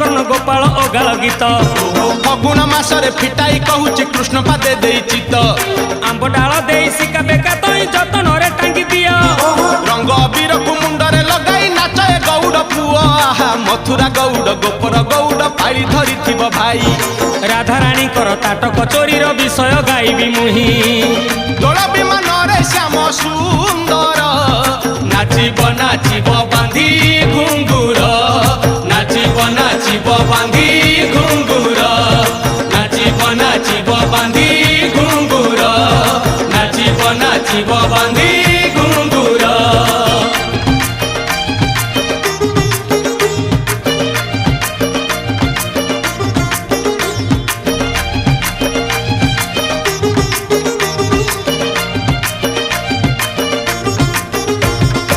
କରୁଣ ଗୋପାଳ ଅଗାଳ ଗୀତ ଫଗୁଣ ମାସରେ ଫିଟାଇ କହୁଛି କୃଷ୍ଣ ପାଦେ ଦେଇ ଚିତ ଆମ୍ବ ଡାଳ ଦେଇ ଶିକା ବେକା ତଇ ଯତନରେ ଟାଙ୍ଗି ଦିଅ ରଙ୍ଗ ଅବିରକୁ ମୁଣ୍ଡରେ ଲଗାଇ ନାଚ ଏ ଗୌଡ଼ ପୁଅ ଆହା ମଥୁରା ଗୌଡ଼ ଗୋପର ଗୌଡ଼ ପାଳି ଧରିଥିବ ଭାଇ ରାଧାରାଣୀଙ୍କର ତାଟକ ଚୋରିର ବିଷୟ ଗାଇବି ମୁହିଁ ଦୋଳ ବିମାନରେ ଶ୍ୟାମ ସୁନ୍ଦର